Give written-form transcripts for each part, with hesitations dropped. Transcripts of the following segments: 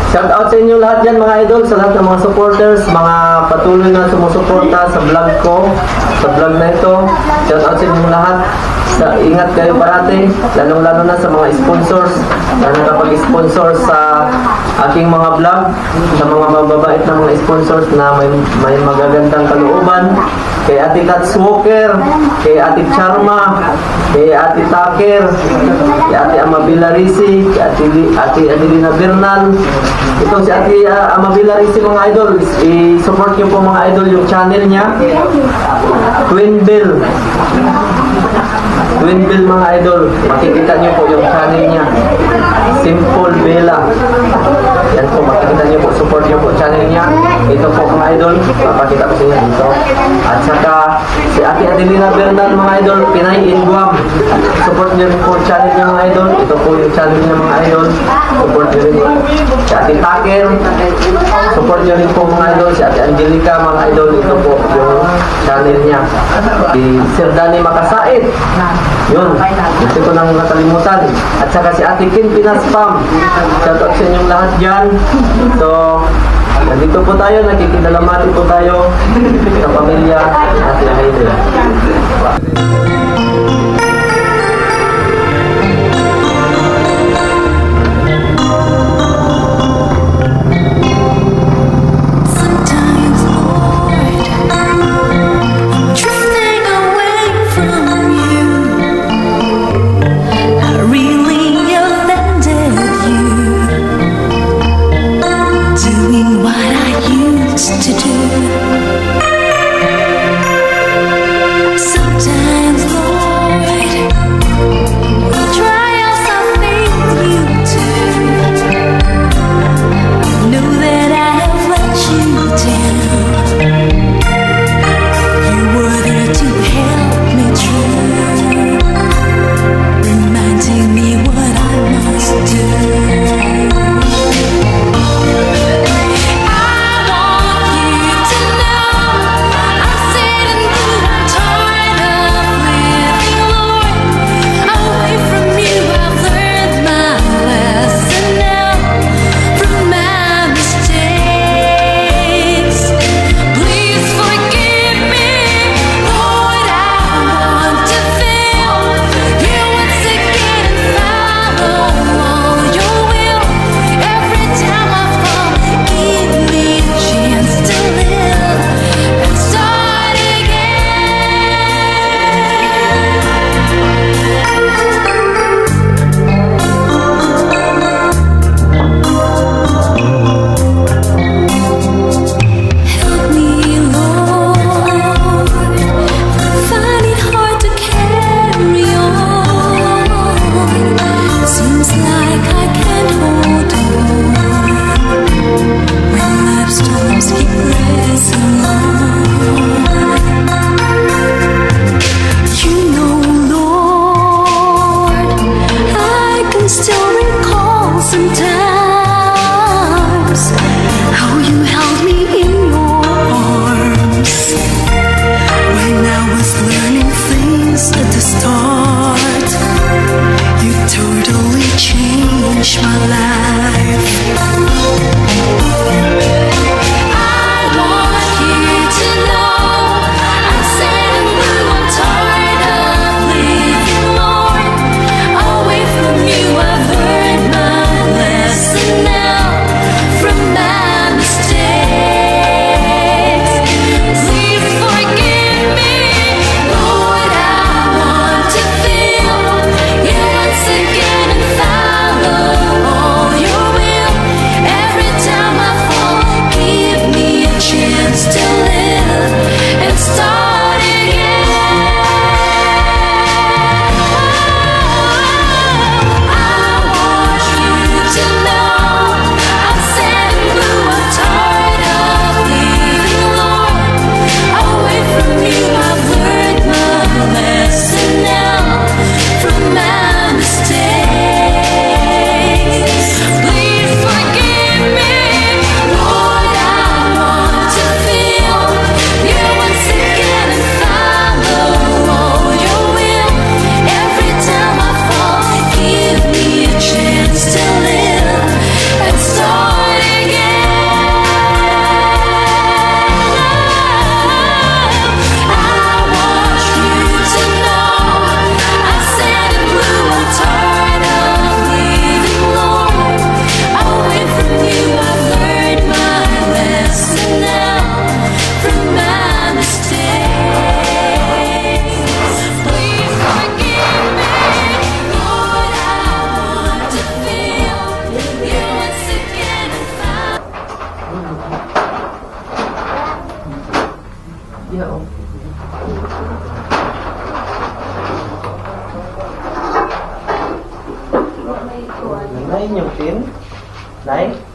Shout out sa inyo lahat dyan mga idol, sa lahat ng mga supporters, mga patuloy na sumusuporta sa vlog ko, sa vlog na ito. Shout out sa inyo lahat. Ingat kayo parati, lalong-lalo na sa mga sponsors na nakapag-sponsor sa aking mga vlog, sa mga mababait na mga sponsors na may magagandang kalooban. Kay Ate Tats Walker, kay Ate Charma, kay Ate Taker, kay Ate Amabila Risi, kay Ate Adelina Bernal. Ito si Ate Amabila Risi mga idol, i-support nyo po mga idol yung channel niya, Twin Bill mga idol. Makikita nyo po yung channel niya, Simple Bella. Yan po, makikita nyo po, support nyo po channel niya. Ito po mga idol, papakita ko sa inyo dito. At saka si Ate Adelina Bernal mga idol, Pinay in Guam. Support nyo rin po channel niya mga idol. Ito po yung channel niya mga idol. Support nyo rin. Si Ate Taker, support nyo rin po mga idol. Si Ate Angelica mga idol, ito po yung channel niya. Si Sir Danny Makasait, yun, gusto ko nang nakalimutan. At saka si Ate Kin Pinaspam. Shout out sa inyong lahat dyan. So, nandito po tayo, nakikidalamati po tayo sa pamilya Ate Hailey. Sometimes, Lord,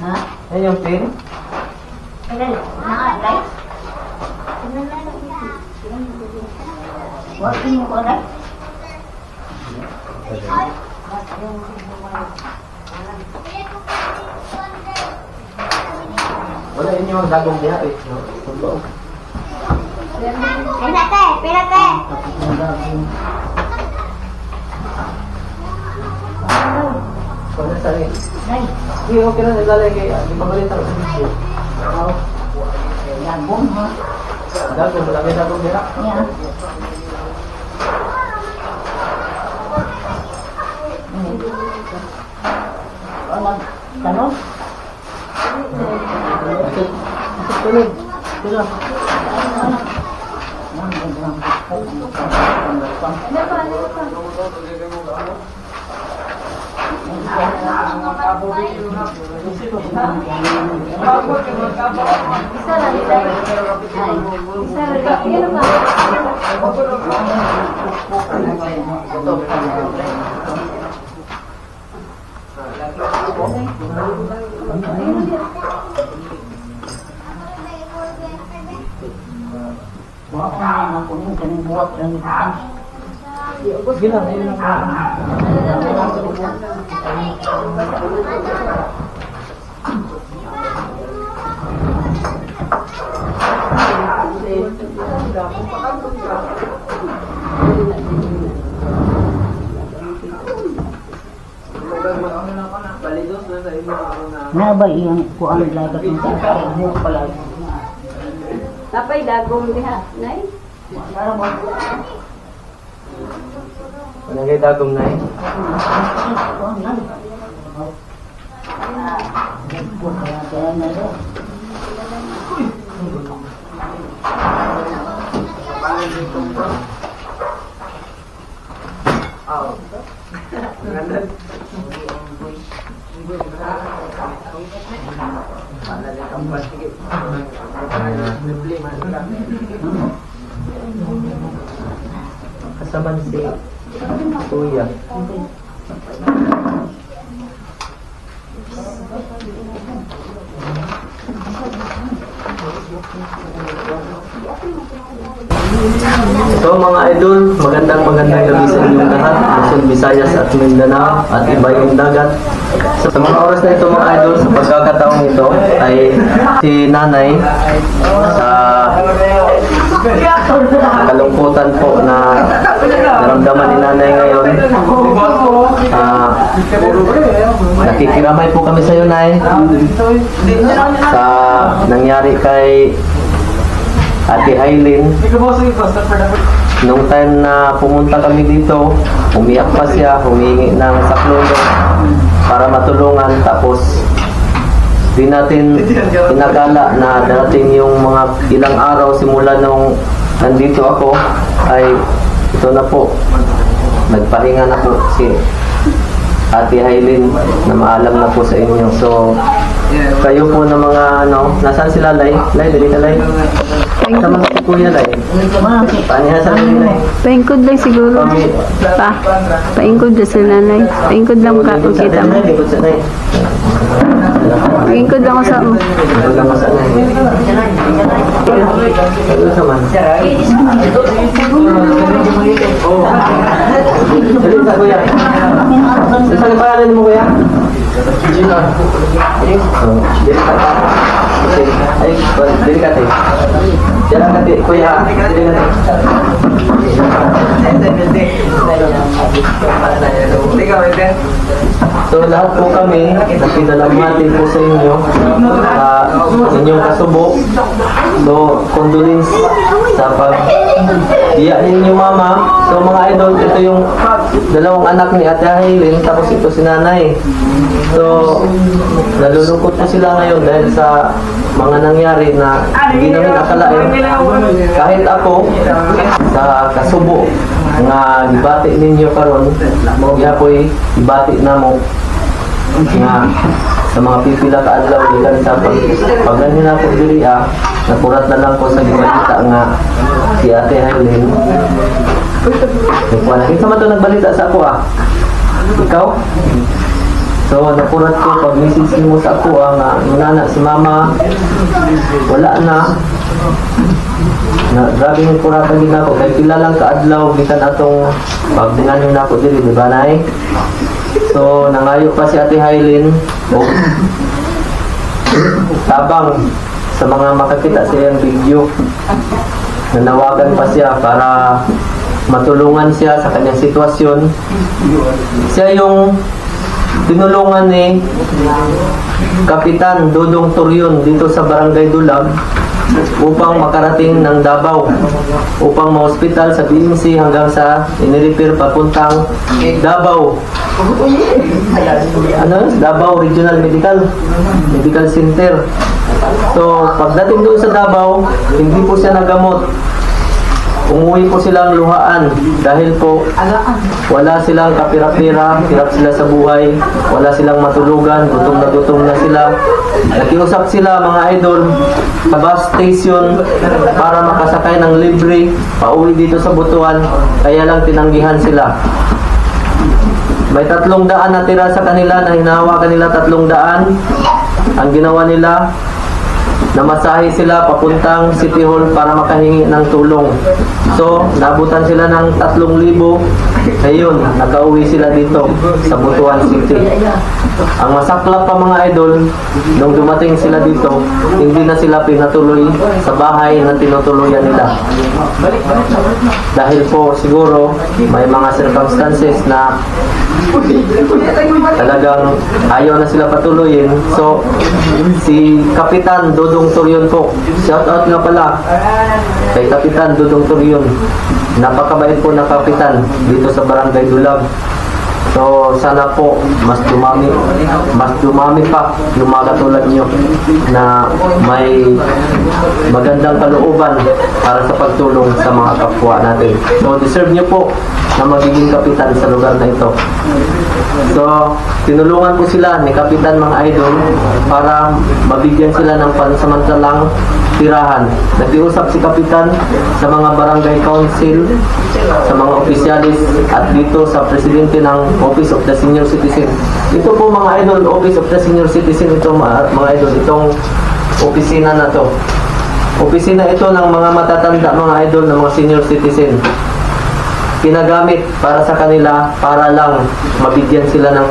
Ha? Yan yung pin. Working mo ko na? Wala yun yung dagong niya eh. Totoo. Pinate! Pinate! Wala sa rin. Nay, Hindi, okay na naglalagay kaya. Di ba balita ko sa video? lagong ha? Dagong, malaki dagong niya. Yan. Walang tanong? Tulog. Tulog. Sige lang, ayun lang. Na ba iyang kuan lagat ng sa mo pala? Napay dagong diha, nay? Para mo. Malagay dagong na eh. Kuan lang. Kaya na rin. Kasama si Kuya. So mga idol, magandang gabi sa inyong lahat, Luzon, Visayas at Mindanao at iba yung dagat. So, sa mga oras na ito mga idol, sa pagkakataong ito ay si Nanay sa kalungkutan po na naramdaman ni Nanay ngayon. Nakikiramay po kami sa iyo, Nay, sa nangyari kay Ate Aileen. Nung time na pumunta kami dito, umiyak pa siya, humingi ng saklolo para matulungan. Tapos di natin inakala na darating yung mga ilang araw simula nung nandito ako, ay ito na po, nagpahinga na po si Ate Aileen na maalam na po sa inyo. So kayo po na mga nasaan sila, Lay? Lay, dali ka, Lay. Sama si Kuya, Lay. Paano sa Lay? Paingkod lang siguro. Paingkod lang sila, Nay. Paingkod lang ka. Kita mo. Paingkod lang ako sa mo. Paingkod lang ako sa Lay. Ano sa man? Dali sa Kuya. Saan pa rin mo, Kuya? Ay, delikat eh. Jalan nanti, Kuya. So lahat po kami nakidalamhati po sa inyo, inyong kasubo. So condolence sa pag-iya ninyo, Mama. So mga idol, ito yung dalawang anak ni Ate Aileen, tapos ito si Nanay. So nalulungkot po sila ngayon dahil sa mga nangyari na hindi namin akalain. Kahit ako sa kasubo nga gibati ninyo karon, iya po'y gibati namo nga sa mga pipila ka adlaw gikan sa pagganyan na po diri napurat na lang ko sa gibalita nga si Ate Aileen. Wala kinsa man to nagbalita sa ako Ikaw? So, nakurat ko, pag message mo sa ako, ang inana si mama, wala na. Grabe yung kurata din ako. Kaya kilalang kaadlaw, gitan atong pagdinganin na ako dili, di ba, Nay? So, nangayo pa si Ate Hailin. Tabang sa mga makakita sa iyang video. Nanawagan pa siya para matulungan siya sa kanyang sitwasyon. Siya yung tinulungan ni Kapitan Dodong Turyon dito sa Barangay Dulag upang makarating ng Davao, upang ma-hospital sa BMC hanggang sa inirepair papuntang Davao. Davao Regional Medical Center. So, pagdating doon sa Davao, hindi po siya nagamot. Umuwi po silang luhaan dahil po wala silang kapira-pira, hirap sila sa buhay, wala silang matulugan, gutom na sila. Nakiusap sila, mga idol, sa bus station para makasakay ng libre pauwi dito sa Butuan, kaya lang tinanggihan sila. May 300 na tira sa kanila, na hinahawa kanila 300. Ang ginawa nila, namasahe sila papuntang City Hall para makahingi ng tulong. So, nabutan sila ng 3,000. Ayun, nakauwi sila dito sa Butuan City. Ang masaklap pa, mga idol, nung dumating sila dito, hindi na sila pinatuloy sa bahay na tinutuluyan nila. Dahil po siguro may mga circumstances na talagang ayaw na sila patuloyin. So, si Kapitan Dodong Turyon po, shout out nga pala kay Kapitan Dodong Turyon. Napakabait po na kapitan dito sa Barangay Dulag. So, sana po mas dumami pa yung mga katulad nyo na may magandang kalooban para sa pagtulong sa mga kapwa natin. So, deserve nyo po na magiging kapitan sa lugar na ito. So, tinulungan po sila ni Kapitan, mga idol, para mabigyan sila ng pansamantalang tirahan. Nag-iusap si Kapitan sa mga barangay council, sa mga opisyalis, at dito sa presidente ng Office of the Senior Citizen. Ito po, mga idol, Office of the Senior Citizen, ito mga idol, itong opisina na to. Opisina ito ng mga matatanda, mga idol, ng mga senior citizen. Pinagamit para sa kanila, para lang mabigyan sila ng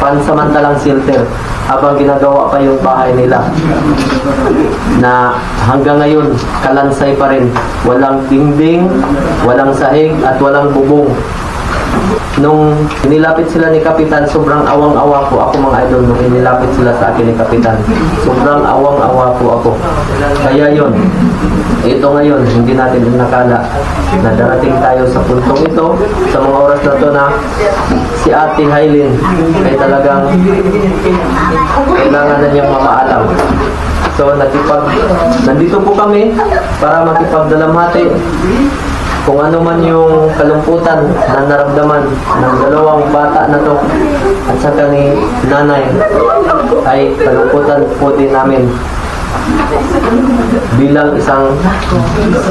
pansamantalang shelter habang ginagawa pa yung bahay nila, na hanggang ngayon kalansay pa rin, walang dingding, walang sahig at walang bubong. Nung nilapit sila ni Kapitan, sobrang awang-awa po ako, mga idol, nung inilapit sila sa akin ni Kapitan. Sobrang awang-awa po ako. Kaya yon, ito ngayon, hindi natin nakala na darating tayo sa puntong ito, sa mga oras na to, na si Ate Hailin ay talagang kailangan na niyang mamaalam. So, nandito po kami para makipagdalamhati kung ano man yung kalungkutan na naramdaman ng dalawang bata na to at saka ni nanay, ay kalungkutan po din namin bilang isang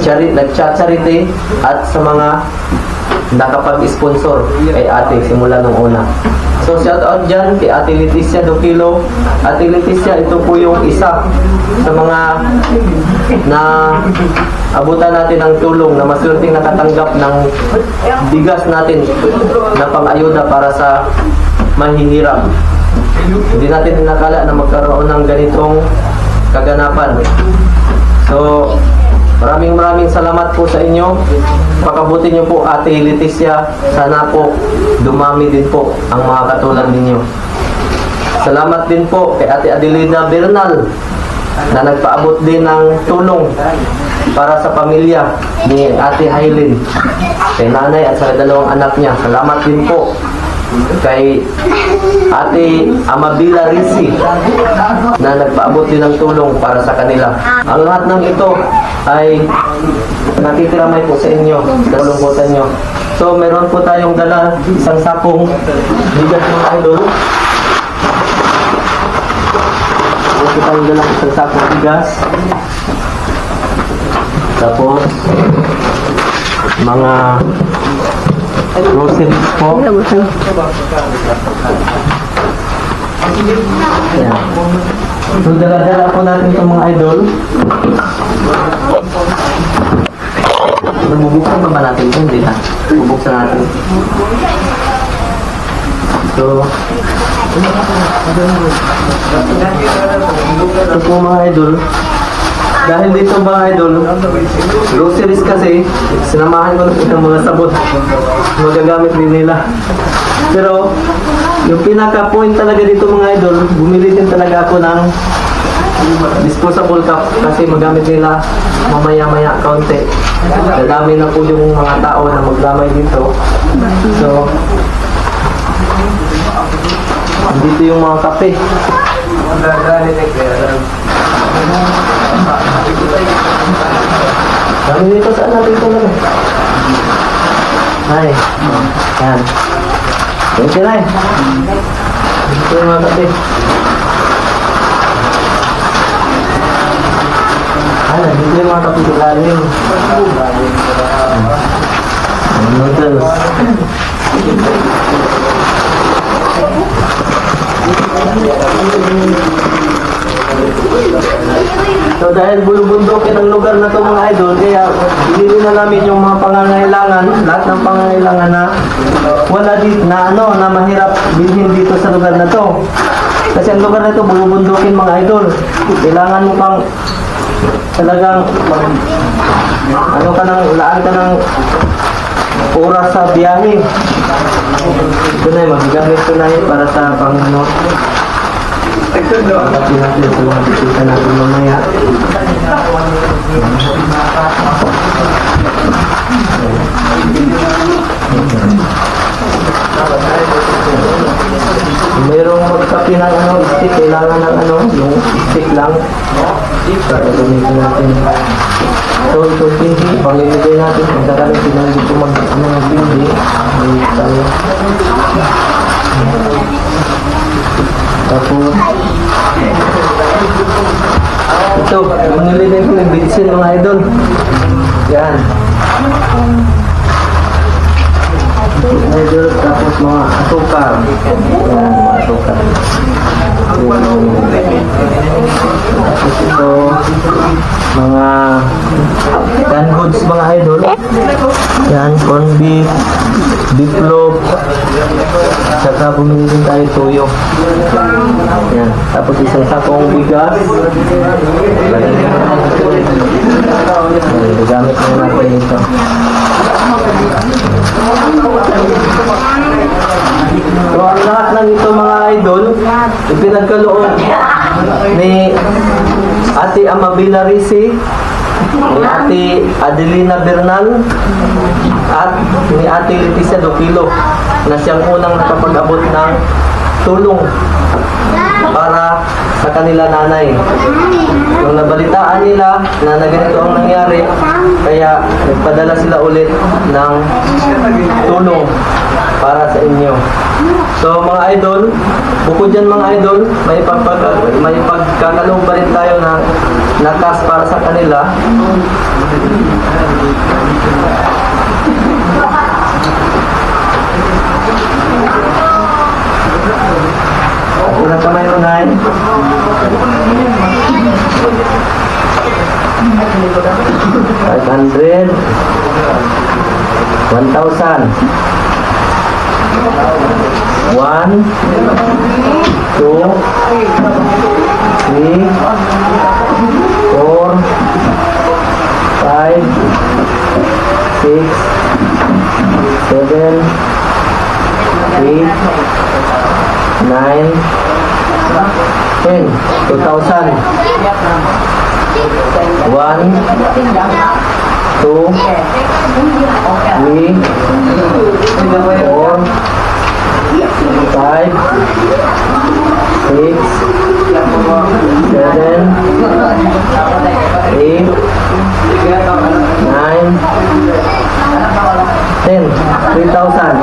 nag-charity at sa mga nakapag-sponsor kay ate simula nung una. So, shout out dyan kay Ate Leticia Dokilo. Ate Leticia, ito po yung isa sa mga na abutan natin ng tulong, na maswerteng nakatanggap ng bigas natin na pang-ayuda para sa mahihirap. Hindi natin nakala na magkaroon ng ganitong kaganapan. So, maraming salamat po sa inyo. Pakabuti niyo po, Ate Leticia. Sana po dumami din po ang mga katulad ninyo. Salamat din po kay Ate Adelina Bernal na nagpaabot din ng tulong para sa pamilya ni Ate Hailin, kay nanay at sa dalawang anak niya. Salamat din po kay Ate Amabila Risi na nagpaabot din ng tulong para sa kanila. Ang lahat ng ito ay nakitiramay po sa inyo, sa lungkutan nyo. So, meron po tayong dala, isang sakong bigas, mga idol. Meron po tayong dala, isang sakong bigas. Tapos, mga groceries po. Yan. So, dala-dala po natin itong mga idol. Bubuksan pa ba natin ito? Hindi na. Bubuksan natin. So, ito po mga idol. Dahil dito mga idol, groceries kasi, sinamahan ko ng mga sabon. Magagamit din nila. Pero, yung pinaka-point talaga dito mga idol, bumili din talaga ako ng disposable cup kasi magamit nila mamaya-maya kaunti. Dadami na po yung mga tao na maglamay dito. So, dito yung mga kape. Dami dito, saan natin ito naman? Ay, yan. Yan sila eh. Dito yung mga kape. Dito yung mga kape galing. Noodles. So dahil bulubundukin ang lugar na ito mga idol, kaya binili na namin yung mga pangangailangan, lahat ng pangangailangan na wala dito, na mahirap bilhin dito sa lugar na to. Kasi ang lugar na ito bulubundukin mga idol. Kailangan mo pang talagang laan ka ng oras sa biyahe. Ito na yung magagamit ko na yun para sa pangano. Pagkakit natin sa mga bisita natin mamaya. Mayroong magkapi ng stick, kailangan ng yung stick lang. Para gamitin natin. So ito hindi, pangilagay natin. Kung sakaling pinang dito mag-bindi. Tapos ito, nilagay ko yung bitsin mga idol. Yan. Idol, tapos mga asukar. Yan, mga asukar. Tapos ito, mga canned goods mga idol. Yan, corn beef, beef loaf. Saka bumili din tayo tuyo. Yan, tapos isang sakong bigas. Gamit na natin ito. So, ang lahat ng ito mga idol, ipinagkaloob ni Ate Amabila Risi, ni Ate Adelina Bernal, at ni Ate Leticia Dopilo, na siyang unang nakapag-abot ng tulong para sa kanila nanay. Nung nabalitaan nila na ganito ang nangyari, kaya nagpadala sila ulit ng tulong para sa inyo. So mga idol, bukod dyan mga idol, may pagkakaloob pa rin tayo na nakas para sa kanila. Una kamay mo, Nay. 500, 1,000. 1, 2, 3, 4, 5, 6, 7, 8, 9, 10, 2,000. 1, 2, 3, 4, 5, 6, 7, 8, 9, 10, 3,000.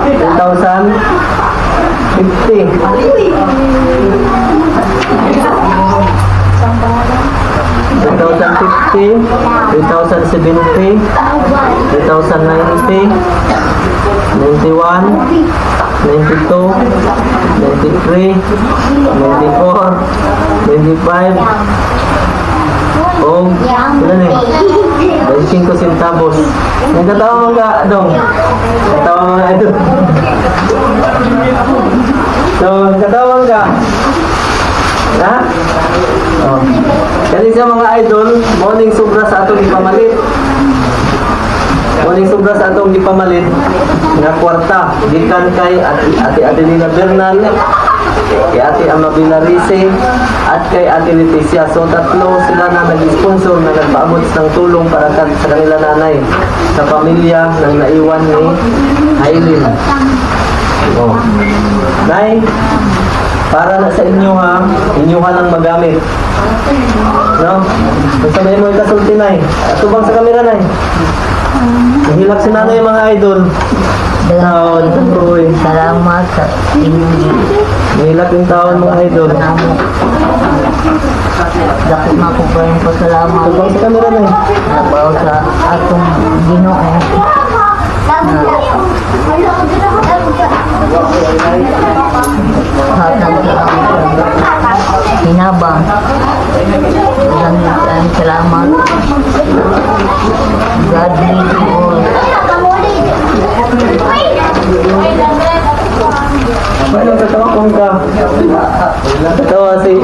3,000, 50. 3,050. 3,070, 3,090, 91, 92, 93, 94, 95, oh, ilan eh? 25 centavos. Nagkatawa mo ka, Dong? Nagkatawa mo nga, Idol. So, nagkatawa ka? Ha? Oh. Kasi sa mga idol, morning sobra sa atong ipamalit. Morning sobra sa atong ipamalit nga kwarta. Gikan kay Ate Adelina Bernal, kay Ate Amabila Rice, at kay Ate Leticia. So tatlo sila na nag-sponsor na nagpaabot ng tulong para sa kanila nanay sa pamilya ng naiwan ni Aileen. Oh. Nay, para na sa inyo ha, inyo ha lang magamit. No? Magsabay mo ikasulti, Nay. Tubang sa kamera, Nay. Nahilak si nanay mga idol. Taon, tuloy. Salamat sa inyo. Nahilak yung taon mga idol. Dakot na ko pa rin po salamat. Tubang sa kamera, Nay. Nabaw sa atong Ginoo. Hatag sa hinabang. Maraming salamat. God bless you all. Ano, tatawa kong ka. Tatawa si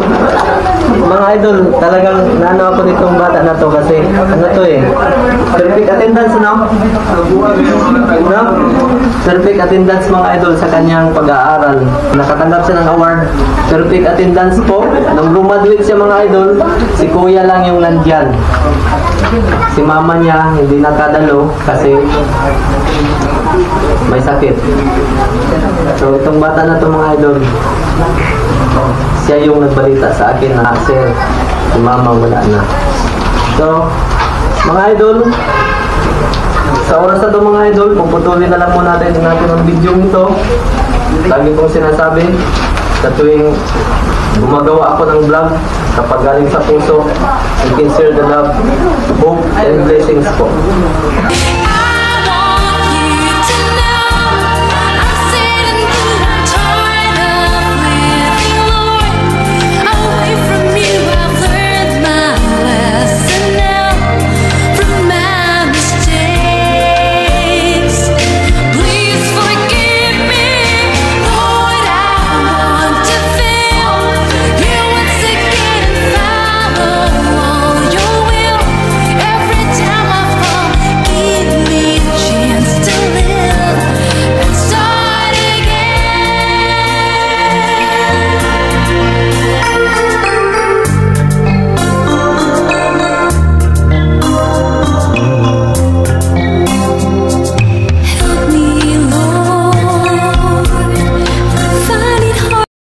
mga idol, talagang naano ako nitong bata na to kasi ano to eh, perfect attendance, no? No? Perfect attendance mga idol sa kanyang pag-aaral. Nakatanggap siya ng award. Perfect attendance po. Nung graduate siya mga idol, si kuya lang yung nandyan. Si mama niya hindi nakadalo kasi may sakit. So itong bata na to mga idol, siya yung nagbalita sa akin na sir, si mama wala na. So mga idol, sa oras na to mga idol, puputulin na lang po natin ang video nito. Lagi kong sinasabi, sa tuwing gumagawa ako ng vlog, kapag galing sa puso, you can share the love, hope, and blessings po.